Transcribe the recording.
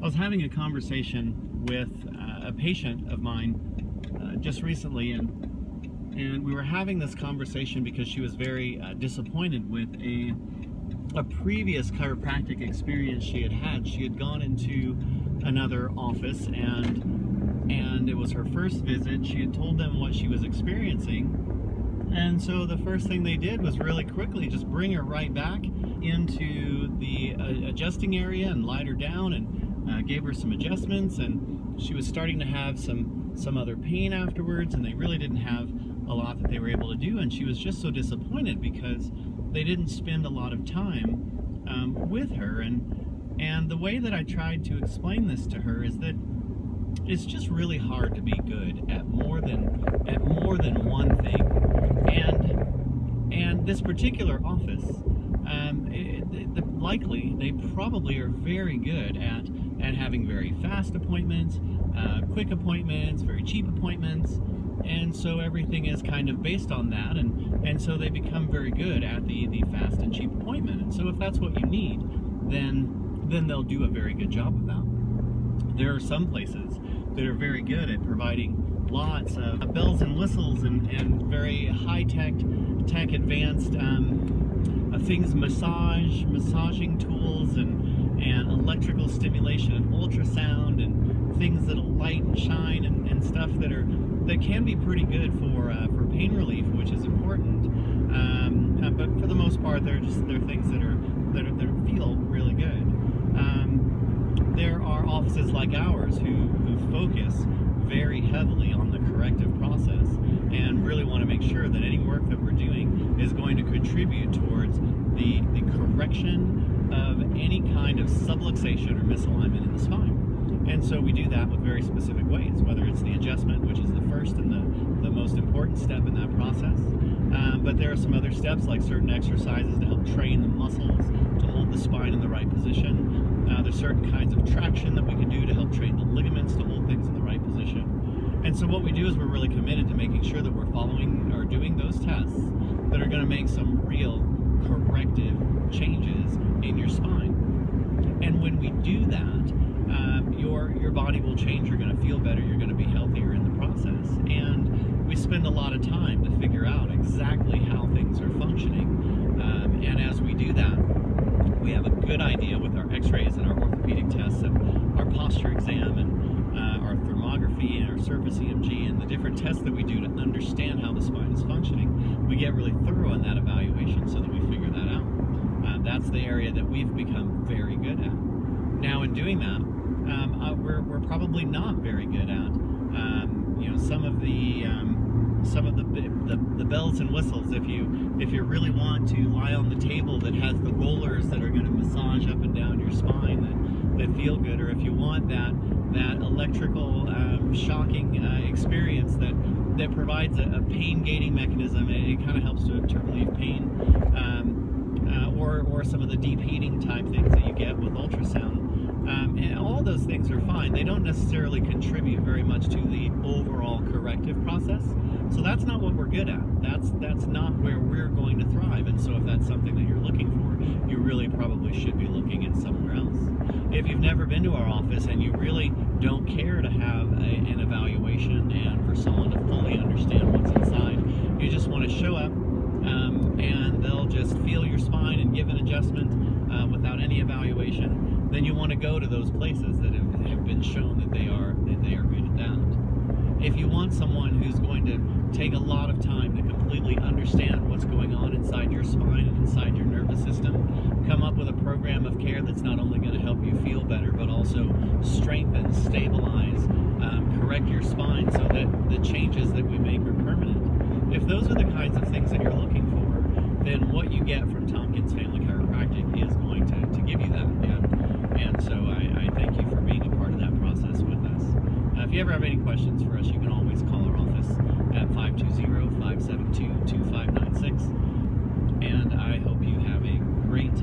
I was having a conversation with a patient of mine just recently, and we were having this conversation because she was very disappointed with a previous chiropractic experience she had had. She had gone into another office, and it was her first visit. She had told them what she was experiencing, and so the first thing they did was really quickly just bring her right back into the adjusting area and lied her down and gave her some adjustments, and she was starting to have some other pain afterwards, and they really didn't have a lot that they were able to do, and she was just so disappointed because they didn't spend a lot of time with her. And the way that I tried to explain this to her is that it's just really hard to be good at more than one thing, and this particular office, likely they probably are very good at having very fast appointments, quick appointments, very cheap appointments, and so everything is kind of based on that, and so they become very good at the fast and cheap appointment. And so if that's what you need, then they'll do a very good job of that. There are some places that are very good at providing lots of bells and whistles and very high-tech advanced things, massaging tools and electrical stimulation and ultrasound and things that'll light and shine and stuff that can be pretty good for pain relief, which is important. But for the most part, they're things that feel really good. There are offices like ours who focus very heavily on the corrective process and really want to make sure that any work that we're doing is going to contribute towards the correction of any kind of subluxation or misalignment in the spine. And so we do that with very specific ways, whether it's the adjustment, which is the first and the most important step in that process. But there are some other steps, like certain exercises to help train the muscles to hold the spine in the right position. There's certain kinds of traction that we can do to help train the ligaments to hold things in the right position. And so what we do is we're really committed to making sure that we're following or doing those tests that are going to make some real corrective changes in your spine. And when we do that, your body will change. You're going to feel better. You're going to be healthier in the process. And we spend a lot of time to figure out exactly how things are functioning. And as we do that, we have a good idea with our x-rays and our orthopedic tests and our posture exam and our thermography and our surface EMG and the different tests that we do to understand how the spine is functioning. We get really thorough in that evaluation so that we figure that out. That's the area that we've become very good at. Now, in doing that, we're probably not very good at some of the bells and whistles. If you really want to lie on the table that has the rollers that are going to massage up and down your spine that feel good, or if you want that electrical shocking experience that provides a pain gating mechanism, it kind of helps to relieve pain, or some of the deep heating type things that you get with ultrasound. And all those things are fine. They don't necessarily contribute very much to the overall corrective process. So that's not what we're good at. That's not where we're going to thrive. And so if that's something that you're looking for, you really probably should be looking at somewhere else. If you've never been to our office and you really don't care to have an evaluation and for someone to fully understand what's inside, you just want to show up and they'll just feel your spine and give an adjustment without any evaluation, then you want to go to those places that have been shown that they are good at that. If you want someone who's going to take a lot of time to completely understand what's going on inside your spine and inside your nervous system, come up with a program of care that's not only going to help you feel better, but also strengthen, stabilize, correct your spine so that the changes that we make are permanent. If those are the kinds of things that you're looking for, then what you get from Tompkins Family Chiropractic is going to give you that. And so I thank you for being a part of that process with us. If you ever have any questions for us, you can always call our office at 520-572-2596. And I hope you have a great